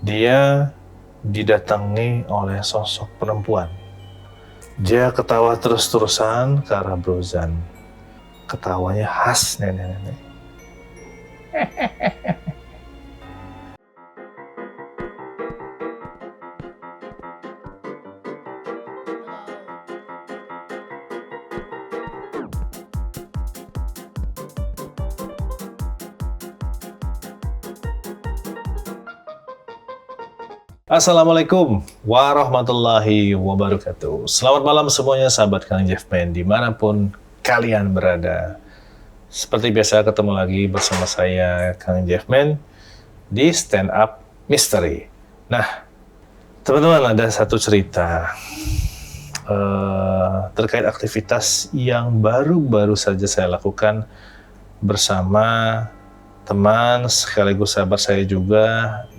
Dia didatangi oleh sosok perempuan. Dia ketawa terus-terusan ke arah Brozan. Ketawanya khas nenek-nenek. Assalamualaikum warahmatullahi wabarakatuh. Selamat malam semuanya sahabat Kang Jeffman dimanapun kalian berada. Seperti biasa ketemu lagi bersama saya Kang Jeffman di Stand Up Mystery. Nah, teman-teman, ada satu cerita terkait aktivitas yang baru-baru saja saya lakukan bersama teman sekaligus sahabat saya juga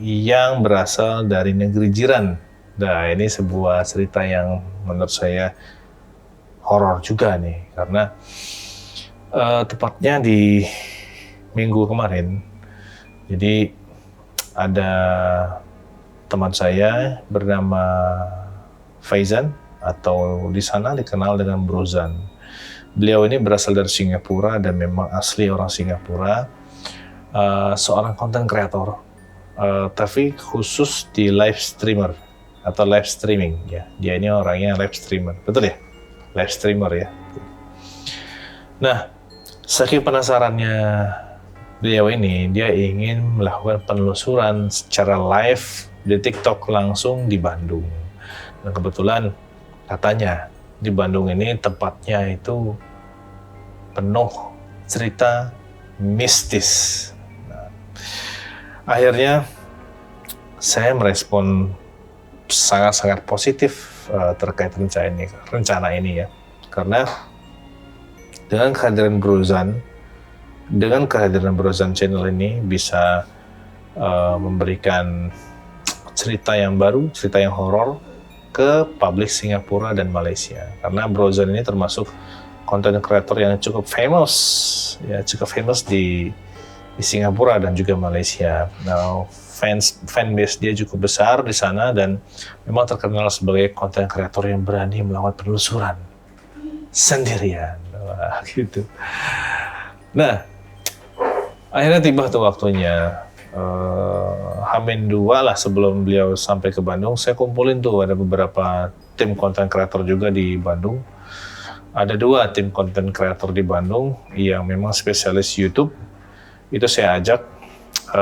yang berasal dari negeri jiran. Nah, ini sebuah cerita yang menurut saya horor juga nih, karena tepatnya di minggu kemarin. Jadi ada teman saya bernama Faizan atau di sana dikenal dengan Brozan. Beliau ini berasal dari Singapura dan memang asli orang Singapura. Seorang content creator, tapi khusus di live streamer atau live streaming ya. Dia ini orangnya live streamer, betul ya? Live streamer ya. Nah, saking penasarannya beliau ini, dia ingin melakukan penelusuran secara live di TikTok langsung di Bandung. Dan kebetulan katanya di Bandung ini tempatnya itu penuh cerita mistis. Akhirnya saya merespon sangat-sangat positif terkait rencana ini ya, karena dengan kehadiran Brozan channel ini bisa memberikan cerita yang baru, cerita yang horor ke publik Singapura dan Malaysia, karena Brozan ini termasuk content creator yang cukup famous di Singapura dan juga Malaysia. Nah, fanbase dia cukup besar di sana dan memang terkenal sebagai content creator yang berani melakukan penelusuran sendirian. Wah, gitu. Nah, akhirnya tiba tuh waktunya. H-2 lah sebelum beliau sampai ke Bandung, saya kumpulin tuh ada beberapa tim content creator juga di Bandung. Ada 2 tim content creator di Bandung yang memang spesialis YouTube. Itu saya ajak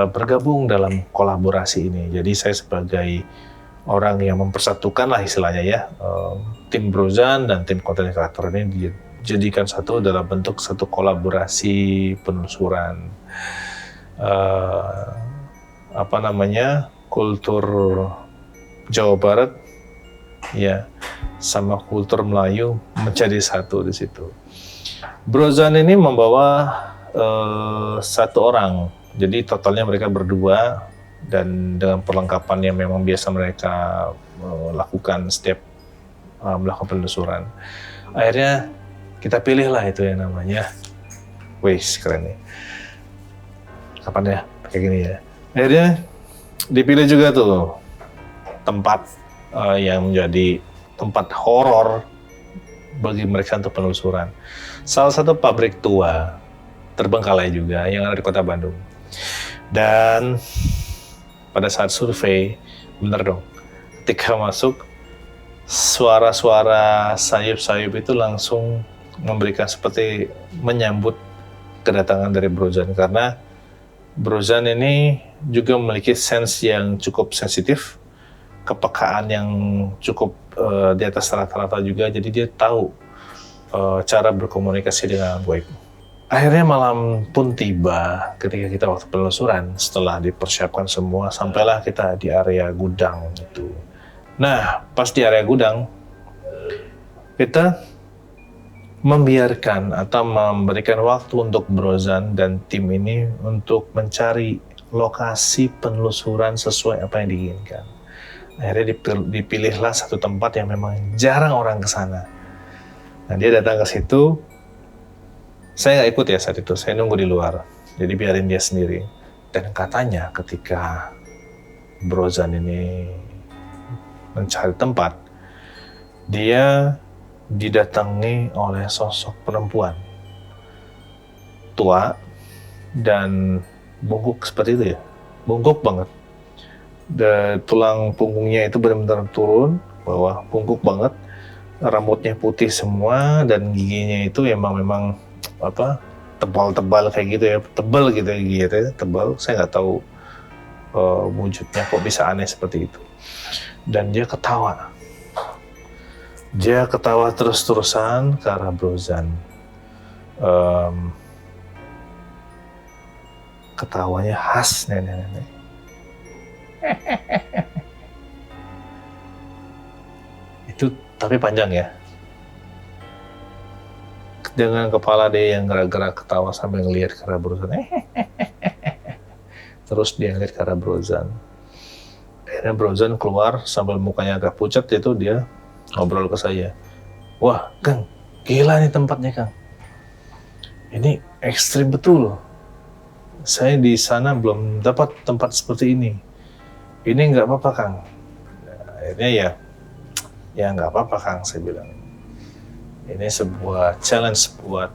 bergabung dalam kolaborasi ini. Jadi saya sebagai orang yang mempersatukan lah istilahnya ya, tim Brozan dan tim content creator ini dijadikan satu dalam bentuk satu kolaborasi penelusuran kultur Jawa Barat ya sama kultur Melayu menjadi satu di situ. Brozan ini membawa 1 orang, jadi totalnya mereka berdua, dan dengan perlengkapan yang memang biasa mereka lakukan setiap melakukan penelusuran. Akhirnya kita pilih lah itu yang namanya, wih keren nih, kapan ya kayak gini ya. Akhirnya dipilih juga tuh tempat yang menjadi tempat horor bagi mereka untuk penelusuran. Salah satu pabrik tua terbengkalai juga yang ada di kota Bandung. Dan pada saat survei, bener dong, ketika masuk, suara-suara sayup-sayup itu langsung memberikan seperti menyambut kedatangan dari Brozan, karena Brozan ini juga memiliki sense yang cukup sensitif, kepekaan yang cukup di atas rata-rata juga, jadi dia tahu cara berkomunikasi dengan baik. Akhirnya malam pun tiba ketika kita waktu penelusuran, setelah dipersiapkan semua, sampailah kita di area gudang itu. Nah, pas di area gudang, kita membiarkan atau memberikan waktu untuk Brozan dan tim ini untuk mencari lokasi penelusuran sesuai apa yang diinginkan. Akhirnya dipilihlah satu tempat yang memang jarang orang ke sana. Nah, dia datang ke situ. Saya nggak ikut ya saat itu, saya nunggu di luar. Jadi biarin dia sendiri. Dan katanya ketika Brozan ini mencari tempat, dia didatangi oleh sosok perempuan tua dan bungkuk seperti itu ya, bungkuk banget. Dan tulang punggungnya itu benar-benar turun bawah, bungkuk banget, rambutnya putih semua dan giginya itu memang apa, tebal-tebal kayak gitu ya, tebal gitu ya, tebal. Saya nggak tahu wujudnya kok bisa aneh seperti itu. Dan dia ketawa terus-terusan ke arah Brozan. Ketawanya khas nenek-nenek. Itu tapi panjang ya. Dengan kepala dia yang gerak-gerak ketawa sambil ngelihat ke arah Brozan. Terus dia ngelihat ke arah Brozan. Akhirnya Brozan keluar sambil mukanya agak pucat, itu dia ngobrol ke saya. Wah, Kang, gila nih tempatnya, Kang. Ini ekstrim betul. Saya di sana belum dapat tempat seperti ini. Ini nggak apa-apa, Kang. Akhirnya ya nggak apa-apa, Kang, saya bilang. Ini sebuah challenge buat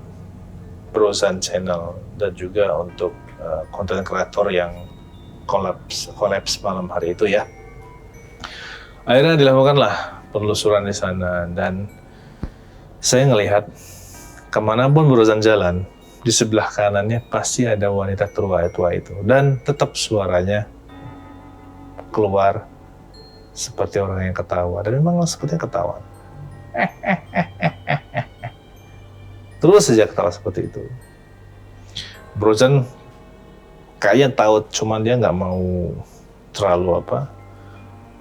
Brozan Channel dan juga untuk konten kreator yang kolaps malam hari itu ya. Akhirnya dilakukanlah penelusuran di sana dan saya ngelihat kemanapun Brozan jalan, di sebelah kanannya pasti ada wanita tua itu dan tetap suaranya keluar seperti orang yang ketawa, dan memang sepertinya ketawa. Terus saja ketawa seperti itu. Brozan kayaknya tahu, cuman dia nggak mau terlalu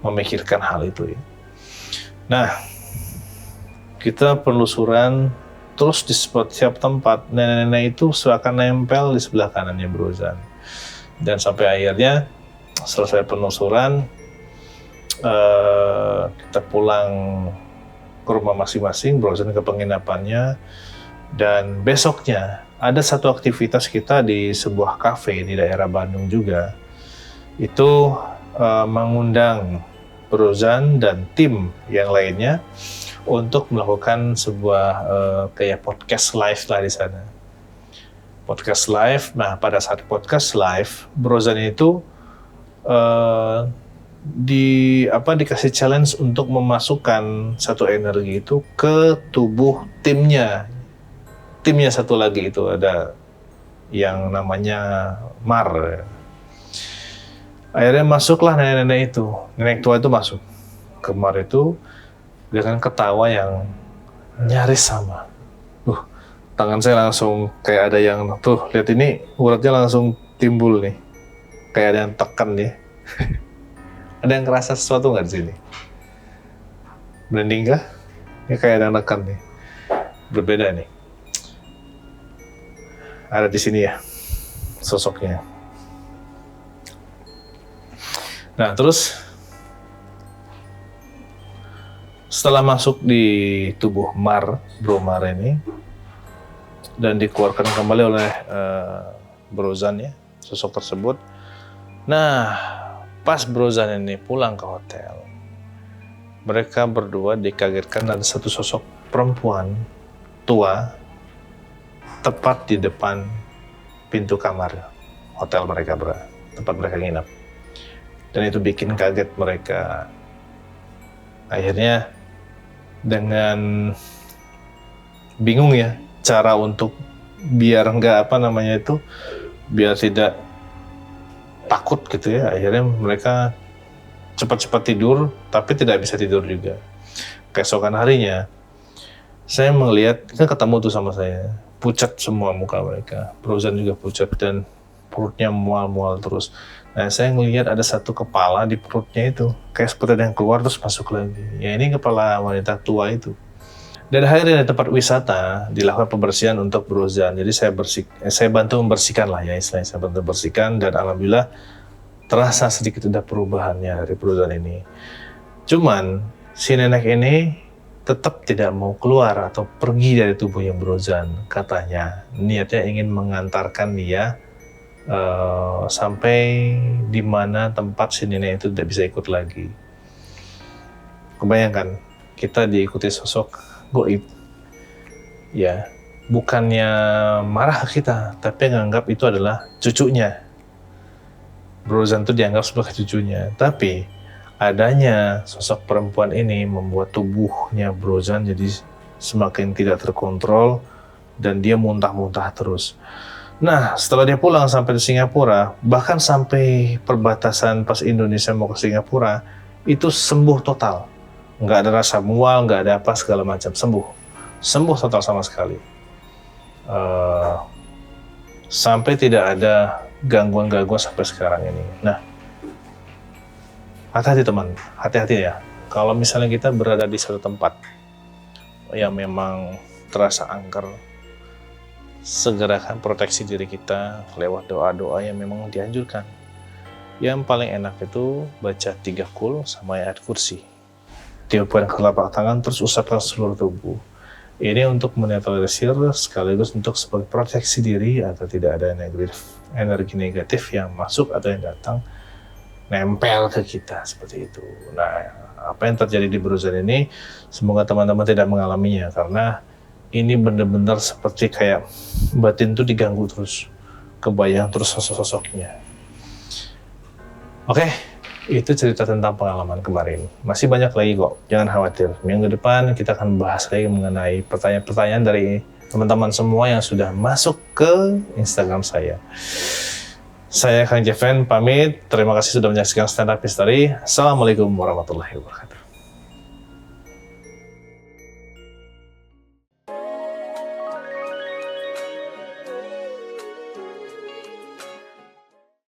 memikirkan hal itu ya. Nah, kita penelusuran terus di setiap tempat. Nenek-nenek itu seakan nempel di sebelah kanannya Brozan. Dan sampai akhirnya selesai penelusuran, kita pulang ke rumah masing-masing, Brozan ke penginapannya, dan besoknya ada satu aktivitas kita di sebuah kafe di daerah Bandung juga. Itu mengundang Brozan dan tim yang lainnya untuk melakukan sebuah kayak podcast live lah di sana. Podcast live. Nah, pada saat podcast live, Brozan itu dikasih challenge untuk memasukkan satu energi itu ke tubuh timnya. Timnya satu lagi itu ada yang namanya Mar. Akhirnya masuklah nenek-nenek itu. Nenek tua itu masuk ke Mar itu dengan ketawa yang nyaris sama. Tangan saya langsung kayak ada yang, tuh lihat ini uratnya langsung timbul nih. Kayak ada yang tekan nih. Ada yang ngerasa sesuatu nggak di sini? Merinding kah? Ya kayak ada yang tekan nih. Berbeda nih. Ada di sini ya sosoknya. Nah, terus setelah masuk di tubuh Bro Mar ini dan dikeluarkan kembali oleh Brozan ya, sosok tersebut. Nah, pas Brozan ini pulang ke hotel, mereka berdua dikagetkan ada satu sosok perempuan tua tepat di depan pintu kamar hotel mereka, tempat mereka nginap. Dan itu bikin kaget mereka. Akhirnya dengan bingung ya cara untuk biar biar tidak takut gitu ya. Akhirnya mereka cepat-cepat tidur, tapi tidak bisa tidur juga. Keesokan harinya saya melihat, kan ketemu tuh sama saya, pucat semua muka mereka. Brozan juga pucat dan perutnya mual-mual terus. Nah, saya ngelihat ada satu kepala di perutnya itu, kayak seperti ada yang keluar terus masuk lagi. Ya, ini kepala wanita tua itu. Dan akhirnya di tempat wisata dilakukan pembersihan untuk Brozan. Jadi saya bantu membersihkan lah ya istilahnya, saya bantu membersihkan dan alhamdulillah terasa sedikit ada perubahannya dari Brozan ini. Cuman si nenek ini tetap tidak mau keluar atau pergi dari tubuhnya Brozan. Katanya niatnya ingin mengantarkan dia sampai di mana tempat si nenek itu tidak bisa ikut lagi. Kebayangkan kita diikuti sosok goib, ya, bukannya marah ke kita, tapi nganggap itu adalah cucunya. Brozan itu dianggap sebagai cucunya, tapi adanya sosok perempuan ini membuat tubuhnya Brozan jadi semakin tidak terkontrol dan dia muntah-muntah terus. Nah, setelah dia pulang sampai di Singapura, bahkan sampai perbatasan pas Indonesia mau ke Singapura, itu sembuh total. Nggak ada rasa mual, nggak ada apa segala macam, sembuh. Sembuh total sama sekali. Sampai tidak ada gangguan-gangguan sampai sekarang ini. Nah, hati-hati teman, hati-hati ya. Kalau misalnya kita berada di satu tempat yang memang terasa angker, segerakan proteksi diri kita lewat doa-doa yang memang dianjurkan. Yang paling enak itu baca 3 qul sama ayat kursi. Tiupkan ke telapak tangan terus usapkan seluruh tubuh. Ini untuk menetralisir sekaligus untuk sebagai proteksi diri agar tidak ada energi negatif yang masuk atau yang datang nempel ke kita seperti itu. Nah, apa yang terjadi di Brozan ini semoga teman-teman tidak mengalaminya, karena ini benar-benar seperti kayak batin tuh diganggu terus, kebayang terus sosok-sosoknya. Oke, itu cerita tentang pengalaman kemarin. Masih banyak lagi kok, jangan khawatir. Minggu depan kita akan bahas lagi mengenai pertanyaan-pertanyaan dari teman-teman semua yang sudah masuk ke Instagram saya. Saya Kang Jeven pamit, terima kasih sudah menyaksikan Stand Up History. Assalamualaikum warahmatullahi wabarakatuh.